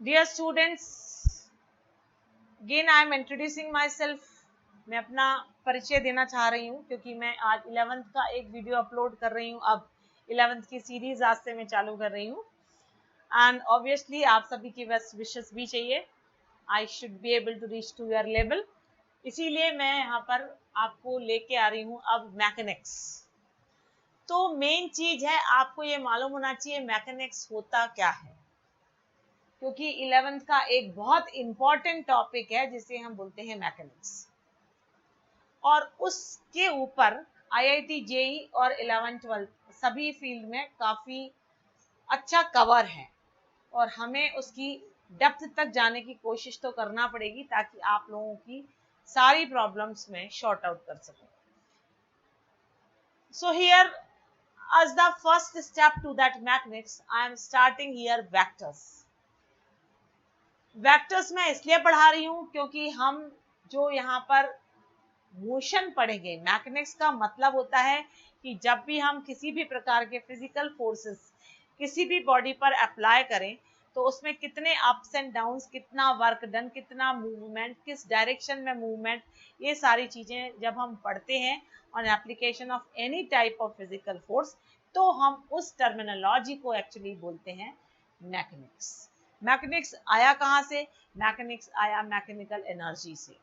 Dear students, again I am introducing myself. मैं अपना परिचय देना चाह रही हूँ क्योंकि मैं आज 11th का एक वीडियो अपलोड कर रही हूँ। अब 11th की सीरीज आज से मैं चालू कर रही हूँ एंड ऑब्वियसली आप सभी की बेस्ट विशेस भी चाहिए। I should be able to reach to your level, इसीलिए मैं यहाँ पर आपको लेके आ रही हूँ अब मैकेनिक्स। तो मेन चीज है, आपको ये मालूम होना चाहिए मैकेनिक्स होता क्या है, क्योंकि 11th का एक बहुत इंपॉर्टेंट टॉपिक है जिसे हम बोलते हैं मैकेनिक्स, और उसके ऊपर आईआईटी जेई और 11th-12th सभी फील्ड में काफी अच्छा कवर है और हमें उसकी डेप्थ तक जाने की कोशिश तो करना पड़ेगी ताकि आप लोगों की सारी प्रॉब्लम्स में शॉर्ट आउट कर सकें। So here, as the first step to that mechanics, I am starting here vectors. Vectors मैं इसलिए पढ़ा रही हूँ क्योंकि हम जो यहाँ पर मोशन पढ़ेंगे, मैकेनिक्स का मतलब होता है कि जब भी हम किसी भी प्रकार के फिजिकल फोर्सेस किसी भी बॉडी पर अप्लाई करें तो उसमें कितने अप्स एंड डाउन्स, कितना वर्क डन, कितना मूवमेंट, किस डायरेक्शन में मूवमेंट, ये सारी चीजें जब हम पढ़ते हैं on application of any type of physical force, तो हम उस टर्मिनोलॉजी को एक्चुअली बोलते हैं मैकेनिक्स। मैकेनिक्स आया कहाँ से? मैकेनिक्स आया मैकेनिकल एनर्जी से।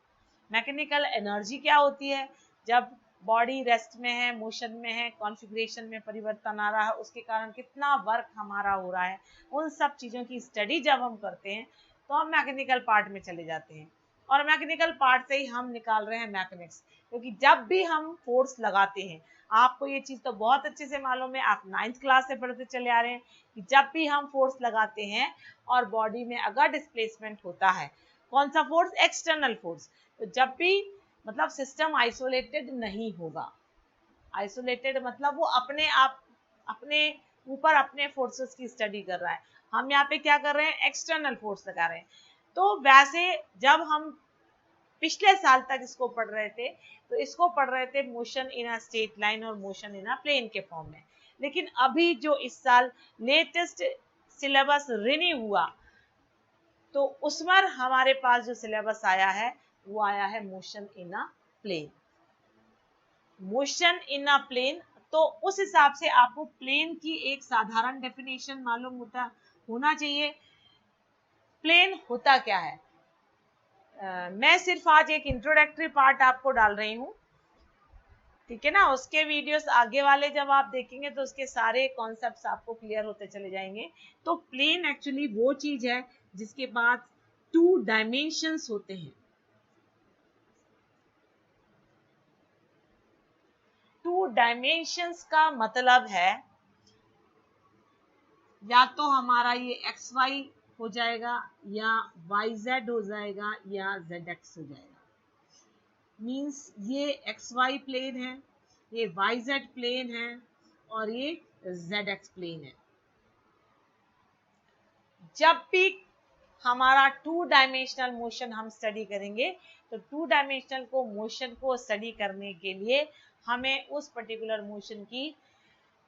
मैकेनिकल एनर्जी क्या होती है? जब बॉडी रेस्ट में है, मोशन में है, कॉन्फ़िगरेशन में परिवर्तन आ रहा है, उसके कारण कितना वर्क हमारा हो रहा है, उन सब चीज़ों की स्टडी जब हम करते हैं तो हम मैकेनिकल पार्ट में चले जाते हैं और मैकेनिकल पार्ट से ही हम निकाल रहे हैं मैकेनिक्स। क्योंकि जब भी हम फोर्स लगाते हैं, आपको ये चीज़ तो बहुत अच्छे से मालूम है, आप 9th क्लास से पढ़ते चले आ रहे हैं कि जब भी हम फोर्स लगाते हैं और बॉडी में अगर डिस्प्लेसमेंट होता है, कौन सा फोर्स? External force. तो जब भी मतलब सिस्टम आइसोलेटेड नहीं होगा, आइसोलेटेड मतलब वो अपने आप अपने ऊपर अपने फोर्सेस की स्टडी कर रहा है। हम यहाँ पे क्या कर रहे हैं? एक्सटर्नल फोर्स लगा रहे हैं। तो वैसे जब हम पिछले साल तक इसको पढ़ रहे थे तो इसको पढ़ रहे थे motion in a straight line और मोशन इन अ प्लेन के फॉर्म में, लेकिन अभी जो इस साल लेटेस्ट सिलेबस रिन्यू हुआ तो उसमें हमारे पास जो सिलेबस आया है वो आया है motion in a plane. Motion in a plane, तो उस हिसाब से आपको प्लेन की एक साधारण डेफिनेशन मालूम होना चाहिए। प्लेन होता क्या है? मैं सिर्फ आज एक इंट्रोडक्टरी पार्ट आपको डाल रही हूँ, ठीक है ना। उसके वीडियोस आगे वाले जब आप देखेंगे तो उसके सारे कॉन्सेप्ट्स आपको क्लियर होते चले जाएंगे। तो प्लेन एक्चुअली वो चीज है जिसके पास 2 डायमेंशंस होते हैं। 2 डायमेंशंस का मतलब है या तो हमारा ये एक्स वाई हो जाएगा या वाई जेड हो जाएगा या जेड एक्स हो जाएगा। मीन्स ये एक्स वाई प्लेन है, ये वाई जेड प्लेन है और ये जेड एक्स प्लेन है। जब भी हमारा 2 डायमेंशनल मोशन हम स्टडी करेंगे तो 2 डायमेंशनल को मोशन को स्टडी करने के लिए हमें उस पर्टिकुलर मोशन की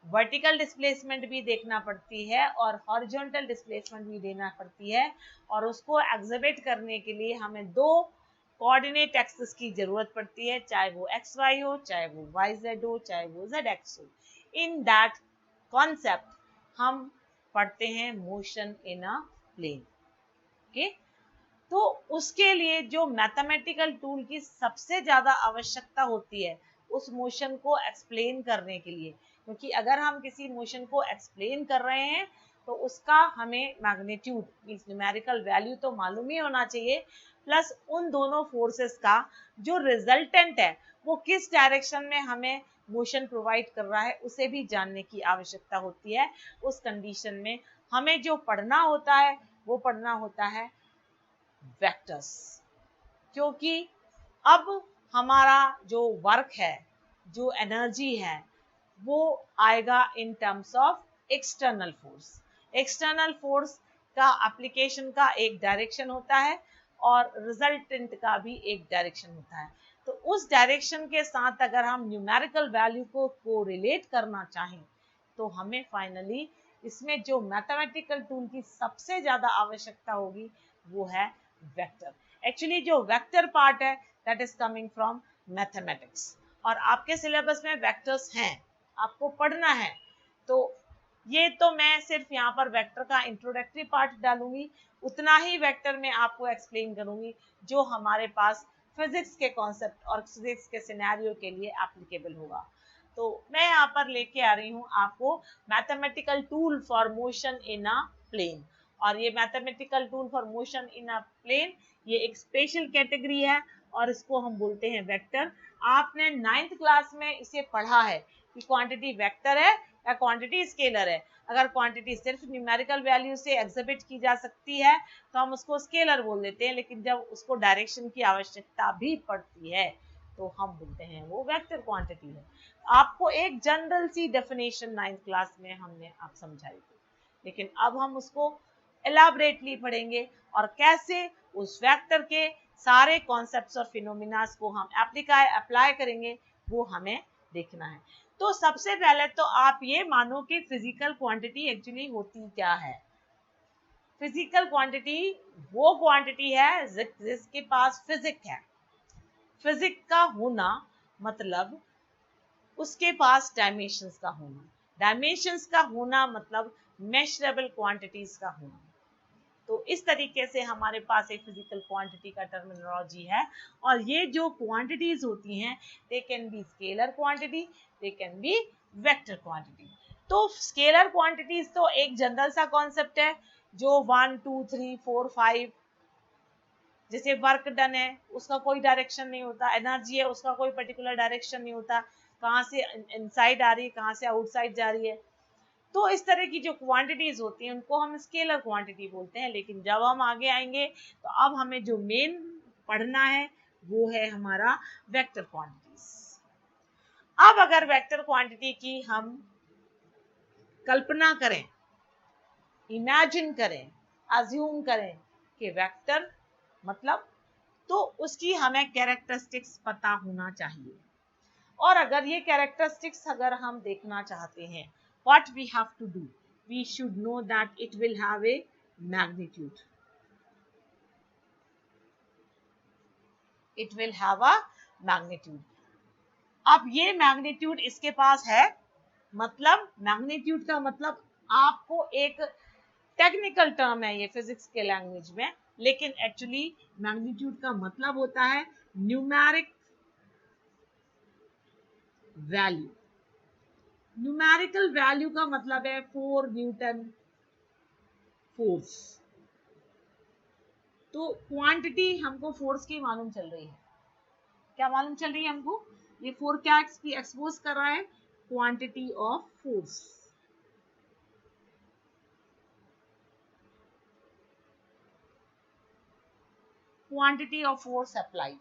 वर्टिकल डिस्प्लेसमेंट भी देखना पड़ती है और हॉरिजॉन्टल डिस्प्लेसमेंट भी देना पड़ती है, और उसको एग्जिबिट करने के लिए हमें 2 कोऑर्डिनेट एक्सिस की जरूरत पड़ती है, चाहे वो एक्स वाई हो, चाहे वो वाई जेड हो, चाहे वो जेड एक्स हो। इन दैट कॉन्सेप्ट हम पढ़ते हैं motion in a plane. Okay, तो उसके लिए जो मैथमेटिकल टूल की सबसे ज्यादा आवश्यकता होती है उस मोशन को एक्सप्लेन करने के लिए, क्योंकि अगर हम किसी मोशन को एक्सप्लेन कर रहे हैं तो उसका हमें मैग्नीट्यूड मींस न्यूमेरिकल वैल्यू तो मालूम ही होना चाहिए, प्लस उन दोनों फोर्सेस का जो रिजल्टेंट है वो किस डायरेक्शन में हमें मोशन प्रोवाइड कर रहा है उसे भी जानने की आवश्यकता होती है। उस कंडीशन में हमें जो पढ़ना होता है वो पढ़ना होता है वेक्टर्स, क्योंकि अब हमारा जो वर्क है, जो एनर्जी है, वो आएगा in terms of external force. External force का एप्लीकेशन का एक डायरेक्शन होता है और रिजल्टेंट का भी एक डायरेक्शन होता है। तो उस डायरेक्शन के साथ अगर हम न्यूमेरिकल वैल्यू को कोरिलेट करना चाहें तो हमें फाइनली इसमें जो मैथमेटिकल टूल की सबसे ज्यादा आवश्यकता होगी वो है वेक्टर। एक्चुअली जो वेक्टर पार्ट है that is coming from mathematics, और आपके सिलेबस में वेक्टर्स हैं, आपको पढ़ना है। तो ये तो मैं सिर्फ यहाँ पर वेक्टर का इंट्रोडक्टरी पार्ट डालूंगी, उतना ही वेक्टर में आपको एक्सप्लेन करूंगी जो हमारे पास फिजिक्स के कॉन्सेप्ट और फिजिक्स के सिनेरियो के लिए एप्लीकेबल होगा। तो मैं यहाँ पर लेके आ रही हूँ आपको mathematical tool for motion in a plane, और ये mathematical tool for motion in a plane ये एक स्पेशल कैटेगरी है और इसको हम बोलते हैं वेक्टर। आपने 9th क्लास में इसे पढ़ा है कि क्वांटिटी वेक्टर है या क्वांटिटी स्केलर है। अगर क्वांटिटी सिर्फ न्यूमेरिकल वैल्यू से एग्जिबिट की जा सकती है तो हम उसको स्केलर बोल देते हैं, लेकिन जब उसको डायरेक्शन की आवश्यकता भी पड़ती है तो हम बोलते हैं वो वेक्टर क्वांटिटी है। आपको एक जनरल सी डेफिनेशन 9th क्लास में हमने आप समझाई थी, लेकिन अब हम उसको एलाबरेटली पढ़ेंगे और कैसे उस वेक्टर के सारे कॉन्सेप्ट्स और फिनोमिनास को हम अप्लाई करेंगे वो हमें देखना है। तो सबसे पहले तो आप ये मानो कि फिजिकल क्वांटिटी एक्चुअली होती क्या है। फिजिकल क्वांटिटी वो क्वांटिटी है जिसके पास फिजिक है। फिजिक का होना मतलब उसके पास डायमेंशंस का होना, डायमेंशंस का होना मतलब मेजरेबल क्वांटिटीज का होना। तो इस तरीके से हमारे पास एक फिजिकल क्वांटिटी का टर्मिनोलॉजी है, और ये जो क्वांटिटीज होती हैं they can be scalar quantity, they can be vector quantity. तो स्केलर क्वांटिटीज तो एक जनरल सा कॉन्सेप्ट है जो 1 2 3 4 5, जैसे वर्क डन है उसका कोई डायरेक्शन नहीं होता, एनर्जी है उसका कोई पर्टिकुलर डायरेक्शन नहीं होता, कहाँ से इनसाइड आ रही है कहाँ से आउटसाइड जा रही है। तो इस तरह की जो क्वांटिटीज होती हैं उनको हम स्केलर क्वांटिटी बोलते हैं। लेकिन जब हम आगे आएंगे तो अब हमें जो मेन पढ़ना है वो है हमारा वेक्टर क्वांटिटीज। अब अगर वेक्टर क्वांटिटी की हम कल्पना करें, इमेजिन करें, अज्यूम करें कि वेक्टर मतलब, तो उसकी हमें कैरेक्टरिस्टिक्स पता होना चाहिए। और अगर ये कैरेक्टरिस्टिक्स अगर हम देखना चाहते हैं, what we have to do, we should know that it will have a magnitude, it will have a magnitude। अब ये मैग्नीट्यूड इसके पास है, मतलब मैग्नीट्यूड का मतलब आपको एक टेक्निकल टर्म है ये फिजिक्स के लैंग्वेज में, लेकिन एक्चुअली मैग्नीट्यूड का मतलब होता है न्यूमेरिक वैल्यू। न्यूमेरिकल वैल्यू का मतलब है 4 न्यूटन फोर्स। तो क्वांटिटी हमको फोर्स की मालूम चल रही है, क्या मालूम चल रही है हमको, ये 4 क्या एक्सपोज कर रहा है, quantity of force. Quantity of force applied.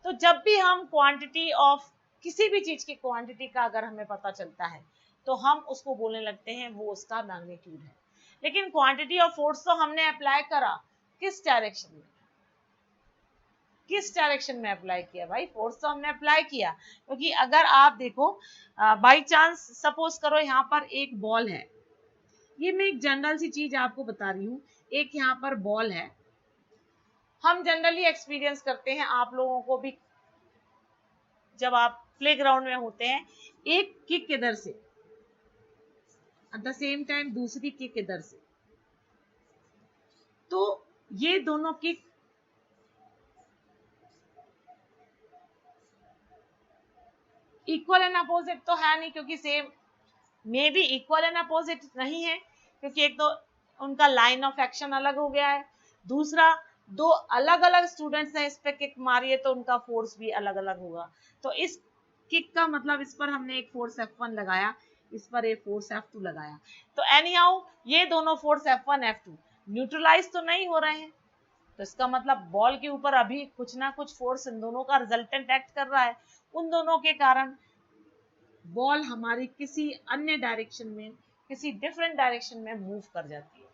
तो जब भी हम क्वांटिटी ऑफ किसी भी चीज की क्वांटिटी का अगर हमें पता चलता है तो हम उसको बोलने लगते हैं वो उसका मैग्नीट्यूड है। लेकिन क्वांटिटी ऑफ फोर्स तो हमने अप्लाई करा किस डायरेक्शन में, किस डायरेक्शन में अप्लाई किया भाई, फोर्स तो हमने अप्लाई किया। क्योंकि अगर आप देखो बाय चांस सपोज करो यहाँ पर एक बॉल है, ये मैं एक जनरल सी चीज आपको बता रही हूँ, एक यहाँ पर बॉल है। हम जनरली एक्सपीरियंस करते हैं, आप लोगों को भी जब आप प्लेग्राउंड में होते हैं, एक किक इधर से एट द सेम टाइम दूसरी किक इधर से, तो ये दोनों किक इक्वल एंड अपोजिट तो है नहीं, क्योंकि same may be equal and opposite नहीं है, क्योंकि एक तो उनका लाइन ऑफ एक्शन अलग हो गया है, दूसरा दो अलग अलग स्टूडेंट्स ने इस पे किक मारी है तो उनका फोर्स भी अलग अलग होगा। तो इस किक का मतलब इस पर हमने एक फोर्स F1 लगाया, इस पर एक फोर्स F2 लगाया, तो एनी हाउ ये दोनों फोर्स F1 F2 न्यूट्रलाइज तो नहीं हो रहे हैं। तो इसका मतलब बॉल के ऊपर अभी कुछ ना कुछ फोर्स इन दोनों का रिजल्टेंट एक्ट कर रहा है, उन दोनों के कारण बॉल हमारी किसी अन्य डायरेक्शन में, किसी डिफरेंट डायरेक्शन में मूव कर जाती है।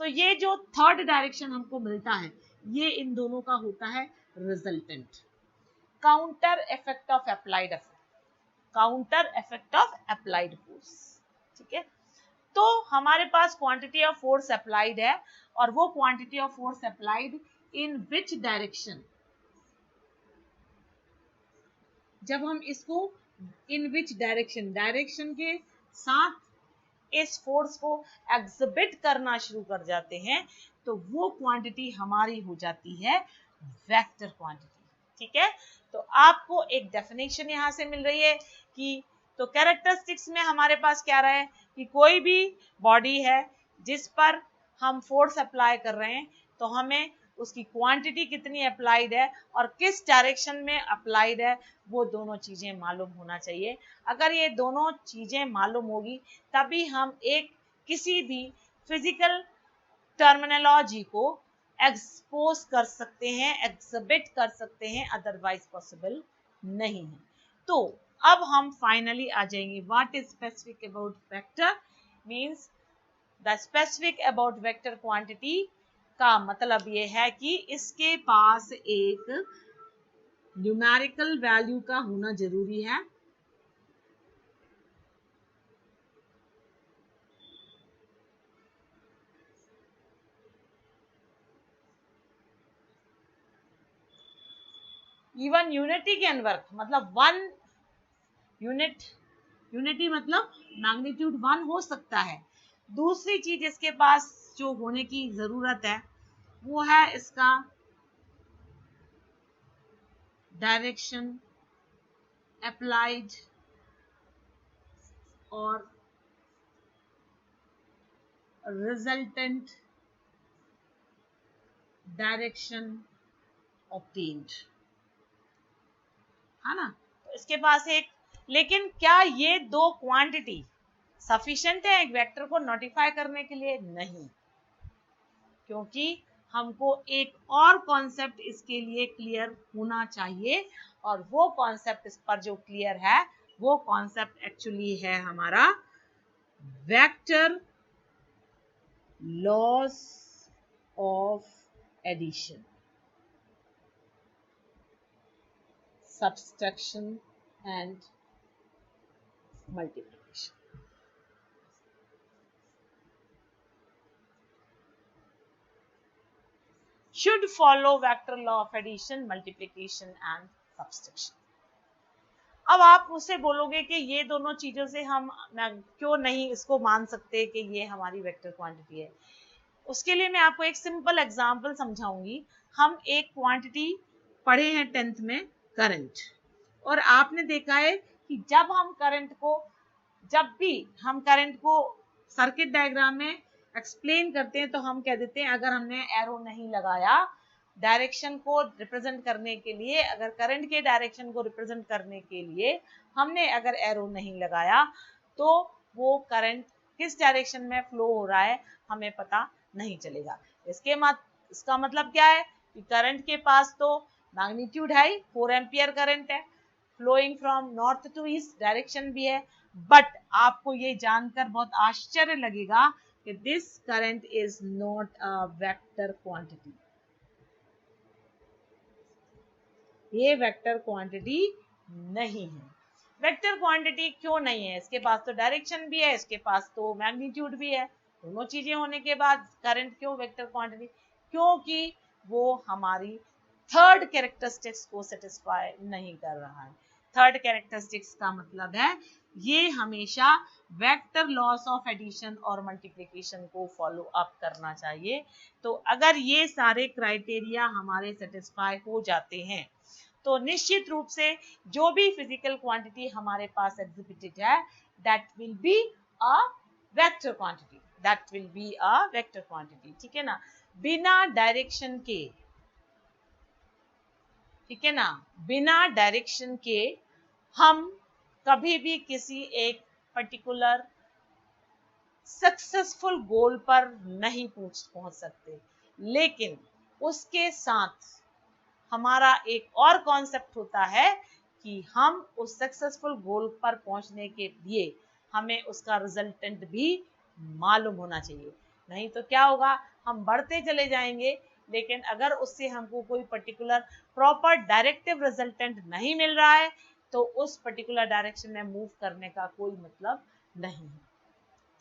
तो ये जो थर्ड डायरेक्शन हमको मिलता है ये इन दोनों का होता है resultant, counter effect of applied force, counter effect of applied force. ठीक है, तो हमारे पास क्वांटिटी ऑफ फोर्स अप्लाइड है, और वो quantity of force applied in which direction, जब हम इसको इन विच डायरेक्शन, डायरेक्शन के साथ इस फोर्स को एग्जिबिट करना शुरू कर जाते हैं, तो वो क्वांटिटी हमारी हो जाती है वेक्टर क्वांटिटी। ठीक है, तो आपको एक डेफिनेशन यहां से मिल रही है कि, तो कैरेक्टरिस्टिक्स में हमारे पास क्या रहा है कि कोई भी बॉडी है जिस पर हम फोर्स अप्लाई कर रहे हैं, तो हमें उसकी क्वांटिटी कितनी अप्लाइड है और किस डायरेक्शन में अप्लाइड है, वो दोनों चीजें मालूम होना चाहिए। अगर ये दोनों चीजें मालूम होगी तभी हम एक किसी भी फिजिकल टर्मिनोलॉजी को एक्सपोज कर सकते हैं, एग्जिबिट कर सकते हैं, अदरवाइज पॉसिबल नहीं है। तो अब हम फाइनली आ जाएंगे, what is specific about vector, means the specific about vector quantity का मतलब ये है कि इसके पास एक न्यूमेरिकल वैल्यू का होना जरूरी है, इवन यूनिटी कैन वर्क, मतलब वन यूनिट, यूनिटी मतलब मैग्नीट्यूड वन हो सकता है। दूसरी चीज इसके पास जो होने की जरूरत है वो है इसका डायरेक्शन अप्लाइड और रिजल्टेंट डायरेक्शन ऑब्टेन्ड, है ना। तो इसके पास एक, लेकिन क्या ये दो क्वांटिटी सफिशिएंट है एक वेक्टर को नोटिफाई करने के लिए? नहीं, क्योंकि हमको एक और कॉन्सेप्ट इसके लिए क्लियर होना चाहिए, और वो कॉन्सेप्ट इस पर जो क्लियर है वो कॉन्सेप्ट एक्चुअली है हमारा vector laws of addition, subtraction and multiplication। should follow vector law of addition, multiplication and subtraction। अब आप मुझसे बोलोगे कि ये दोनों चीजों से हम क्यों नहीं इसको मान सकते कि ये हमारी वेक्टर क्वांटिटी है। उसके लिए मैं आपको एक सिंपल एग्जांपल समझाऊंगी। हम एक क्वांटिटी पढ़े हैं 10th में, करंट, और आपने देखा है कि जब भी हम करंट को सर्किट डायग्राम में एक्सप्लेन करते हैं तो हम कह देते हैं, अगर हमने एरो नहीं लगाया डायरेक्शन को रिप्रेजेंट करने के लिए, अगर करंट के डायरेक्शन को रिप्रेजेंट करने के लिए हमने अगर एरो नहीं लगाया, तो वो करंट किस डायरेक्शन में फ्लो हो रहा है हमें पता नहीं चलेगा। इसका मतलब क्या है कि करंट के पास तो मैग्नीट्यूड है, 4 एम्पियर करंट है, flowing from north to east direction भी है, बट आपको ये जानकर बहुत आश्चर्य लगेगा कि this current is not a vector quantity. ये वेक्टर क्वांटिटी नहीं है। वेक्टर क्वांटिटी क्यों नहीं है? इसके पास तो डायरेक्शन भी है, इसके पास तो मैग्नीट्यूड भी है, दोनों चीजें होने के बाद करंट क्यों वेक्टर क्वांटिटी? क्योंकि वो हमारी थर्ड कैरेक्टरिस्टिक्स को सेटिस्फाई नहीं कर रहा है। थर्ड कैरेक्टरिस्टिक्स का मतलब है ये हमेशा वेक्टर लॉस ऑफ एडिशन और मल्टीप्लिकेशन को फॉलो अप करना चाहिए। तो अगर ये सारे क्राइटेरिया हमारे सेटिस्फाई हो जाते हैं तो निश्चित रूप से जो भी फिजिकल क्वांटिटी हमारे पास एग्जिबिटेड है that will be a vector quantity, that will be a vector quantity. ठीक है ना, बिना डायरेक्शन के, ठीक है ना, बिना डायरेक्शन के हम कभी भी किसी एक पर्टिकुलर सक्सेसफुल गोल पर नहीं पहुंच सकते। लेकिन उसके साथ हमारा एक और कॉन्सेप्ट होता है कि हम उस सक्सेसफुल गोल पर पहुंचने के लिए हमें उसका रिजल्टेंट भी मालूम होना चाहिए। नहीं तो क्या होगा, हम बढ़ते चले जाएंगे लेकिन अगर उससे हमको कोई पर्टिकुलर प्रॉपर डायरेक्टिव रिजल्टेंट नहीं मिल रहा है तो उस पर्टिकुलर डायरेक्शन में मूव करने का कोई मतलब नहीं है।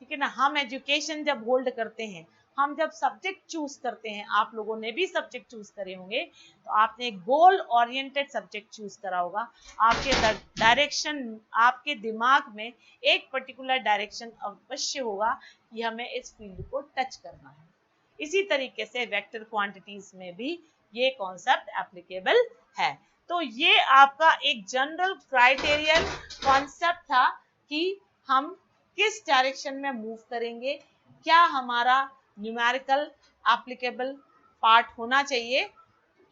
ठीक है ना। हम एजुकेशन जब होल्ड करते हैं, हम जब सब्जेक्ट चूज करते हैं, आप लोगों ने भी सब्जेक्ट चूज करे होंगे, तो आपने गोल ओरिएंटेड सब्जेक्ट चूज करा होगा। आपके डायरेक्शन, आपके दिमाग में एक पर्टिकुलर डायरेक्शन अवश्य होगा कि हमें इस फील्ड को टच करना है। इसी तरीके से वेक्टर क्वांटिटीज में भी ये कॉन्सेप्ट एप्लीकेबल है। तो ये आपका एक जनरल क्राइटेरियल कॉन्सेप्ट था कि हम किस डायरेक्शन में मूव करेंगे, क्या हमारा न्यूमेरिकल एप्लीकेबल पार्ट होना चाहिए,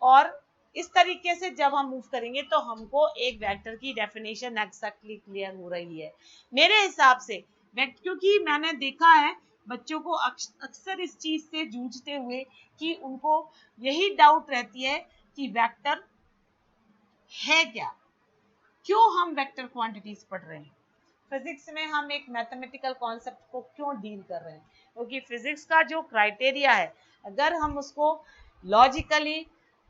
और इस तरीके से जब हम मूव करेंगे तो हमको एक वेक्टर की डेफिनेशन एक्जेक्टली क्लियर हो रही है मेरे हिसाब से। क्योंकि मैंने देखा है बच्चों को अक्सर इस चीज से जूझते हुए कि उनको यही डाउट रहती है कि वेक्टर है क्या, क्यों हम वेक्टर क्वांटिटीज पढ़ रहे हैं, फिजिक्स में हम एक मैथमेटिकल कॉन्सेप्ट को क्यों डील कर रहे हैं। क्योंकि फिजिक्स का जो क्राइटेरिया है, अगर हम उसको लॉजिकली,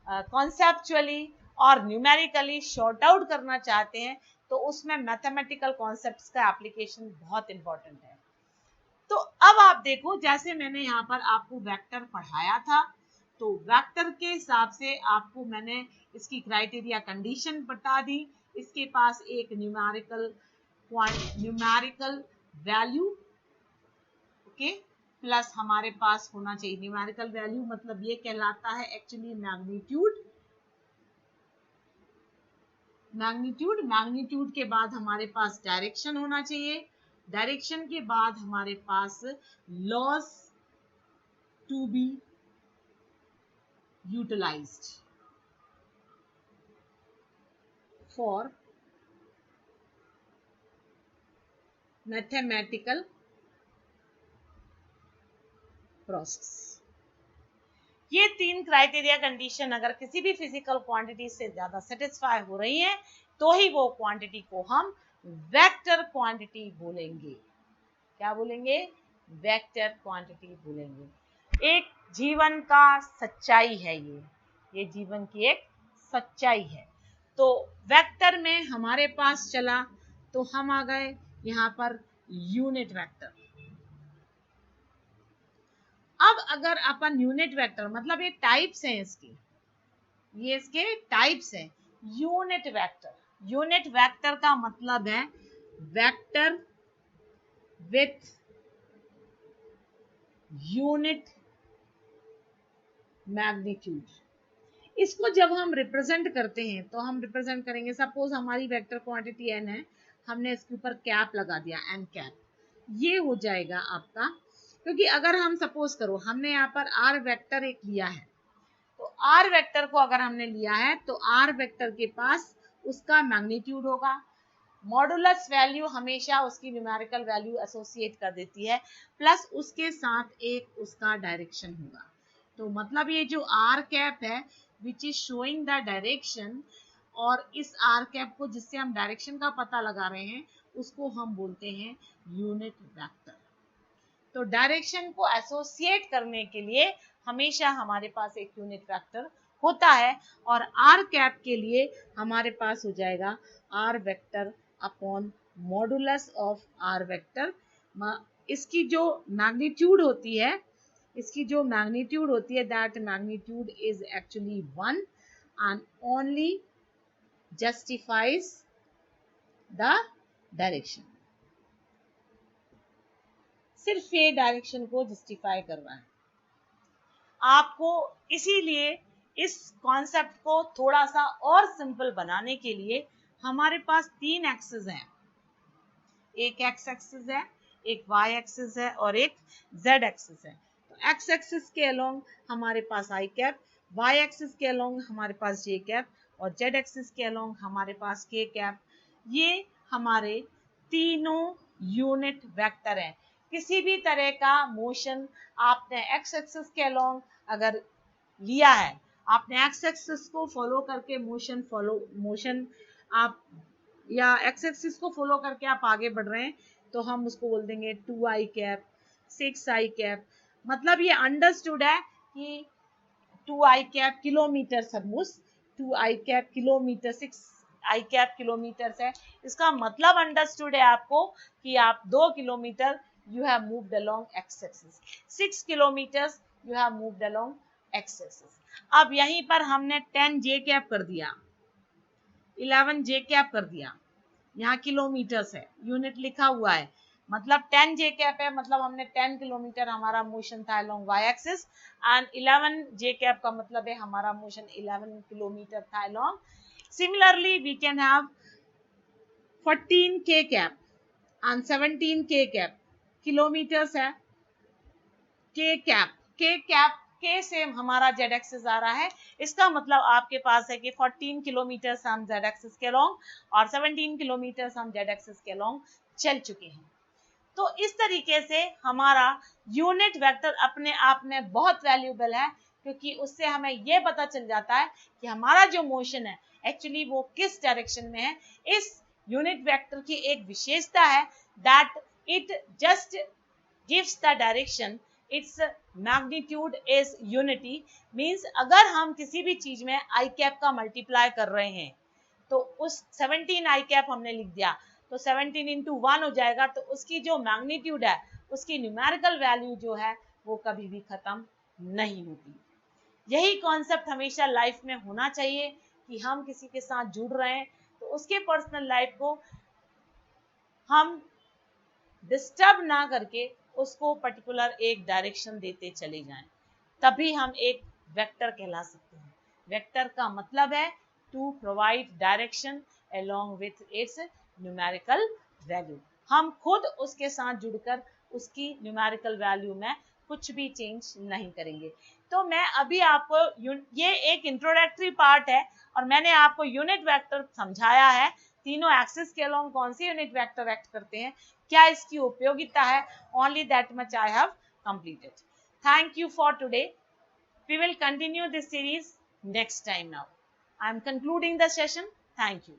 कॉन्सेप्चुअली और न्यूमेरिकली शॉर्ट आउट करना चाहते हैं, तो उसमें मैथमेटिकल कॉन्सेप्ट्स का एप्लीकेशन बहुत इंपॉर्टेंट है। तो अब आप देखो, जैसे मैंने यहाँ पर आपको वेक्टर पढ़ाया था, तो वेक्टर के हिसाब से आपको मैंने इसकी क्राइटेरिया कंडीशन बता दी। इसके पास एक न्यूमेरिकल वैल्यू, ओके, प्लस हमारे पास होना चाहिए न्यूमेरिकल वैल्यू, मतलब ये कहलाता है एक्चुअली मैग्नीट्यूड के बाद हमारे पास डायरेक्शन होना चाहिए, डायरेक्शन के बाद हमारे पास loss to be utilised for mathematical process. ये तीन क्राइटेरिया कंडीशन अगर किसी भी फिजिकल क्वांटिटी से ज्यादा सेटिस्फाई हो रही है, तो ही वो क्वांटिटी को हम वेक्टर क्वांटिटी बोलेंगे। क्या बोलेंगे? वेक्टर क्वांटिटी बोलेंगे। एक जीवन का सच्चाई है ये जीवन की एक सच्चाई है। तो वेक्टर में हमारे पास चला तो हम आ गए यहाँ पर यूनिट वेक्टर। अब अगर अपन यूनिट वेक्टर, मतलब ये टाइप्स हैं इसकी, ये इसके टाइप्स हैं। यूनिट वेक्टर का मतलब है वेक्टर विथ यूनिट मैग्नीट्यूड। इसको जब हम रिप्रेजेंट करते हैं तो हम रिप्रेजेंट करेंगे, सपोज हमारी वेक्टर क्वांटिटी n है, हमने इसके ऊपर कैप लगा दिया, n कैप, ये हो जाएगा आपका। क्योंकि अगर हम सपोज करो हमने यहाँ पर r वेक्टर एक लिया है, तो r वेक्टर को अगर हमने लिया है तो r वेक्टर के पास उसका मैग्नीट्यूड होगा, मॉडुलस वैल्यू हमेशा उसकी न्यूमेरिकल वैल्यू एसोसिएट कर देती है, प्लस उसके साथ एक उसका डायरेक्शन होगा। तो मतलब ये जो r कैप है which is showing the direction, और इस r कैप को जिससे हम डायरेक्शन का पता लगा रहे हैं उसको हम बोलते हैं यूनिट वेक्टर। तो डायरेक्शन को एसोसिएट करने के लिए हमेशा हमारे पास एक यूनिट वेक्टर होता है, और r कैप के लिए हमारे पास हो जाएगा r vector upon modulus of r vector. इसकी जो मैग्नीट्यूड होती है, that magnitude is actually 1 and only justifies the direction. सिर्फ ये डायरेक्शन को जस्टिफाई कर रहा है। आपको इसीलिए इस कॉन्सेप्ट को थोड़ा सा और सिंपल बनाने के लिए हमारे पास तीन एक्सिस हैं, एक एक्स एक्सिस है, एक वाई एक्सिस है और एक जेड एक्सिस है। तो एक्स एक्सिस के अलोंग हमारे पास आई कैप, वाई एक्सिस के अलोंग हमारे पास जे कैप और जेड एक्सिस के अलोंग हमारे पास के कैप। ये हमारे तीनों यूनिट वेक्टर हैं। किसी भी तरह का मोशन आपने एक्स एक्सिस के अलोंग अगर लिया है, आपने एक्स एक्सिस को फॉलो करके मोशन आप, या एक्स एक्सिस को फॉलो करके आप आगे बढ़ रहे हैं, तो हम उसको बोल देंगे 2i कैप 6i कैप। मतलब ये अंडरस्टूड है कि 2i cap kilometre suppose 2i cap kilometre 6i cap kilometre है। इसका मतलब अंडरस्टूड है आपको कि आप 2 kilometre you have moved along x-axis. 6 kilometers you have moved along x-axis. अब यहीं पर हमने 10 j कैप कर दिया, 11 j कैप कर दिया, यहाँ किलोमीटर्स है, यूनिट लिखा हुआ है, मतलब 10 j कैप है, मतलब हमने 10 किलोमीटर हमारा मोशन था along y axis, and 11 j cap का मतलब है हमारा मोशन 11 किलोमीटर था along. Similarly we can have 14 k cap and 17 k cap, kilometres है, k कैप k से हमारा z एक्सिस आ रहा है, इसका मतलब आपके पास है कि 14 किलोमीटर हम z एक्सिस के अलोंग और 17 किलोमीटर हम z एक्सिस के अलोंग चल चुके हैं. तो इस तरीके से हमारा यूनिट वेक्टर अपने आप में बहुत वैल्यूएबल है, क्योंकि उससे हमें यह पता चल जाता है कि हमारा जो मोशन है एक्चुअली वो किस डायरेक्शन में है. इस यूनिट वेक्टर की एक विशेषता है that it just gives the direction, its magnitude is unity. Means अगर हम किसी भी चीज में आई कैप का मल्टीप्लाई कर रहे हैं तो उस 17 आई कैप हमने लिख दिया तो 17 इंटू 1 हो जाएगा, तो उसकी जो मैग्नीट्यूड है उसकी न्यूमेरिकल वैल्यू जो है वो कभी भी खत्म नहीं होती. यही कॉन्सेप्ट हमेशा लाइफ में होना चाहिए कि हम किसी के साथ जुड़ रहे हैं तो उसके पर्सनल लाइफ को हम डिस्टर्ब ना करके उसको पर्टिकुलर एक डायरेक्शन देते चले जाएं, तभी हम एक वेक्टर कहला सकते हैं. वेक्टर का मतलब है to provide direction along with its numerical value. हम खुद उसके साथ जुड़कर उसकी न्यूमेरिकल वैल्यू में कुछ भी चेंज नहीं करेंगे. तो मैं अभी आपको ये एक इंट्रोडक्टरी पार्ट है और मैंने आपको यूनिट वेक्टर समझाया है, तीनों एक्सिस के अलोंग कौन से यूनिट वेक्टर एक्ट करते हैं, क्या इसकी उपयोगिता है. Only that much I have completed. Thank you for today. We will continue this series next time. Now I am concluding the session. Thank you.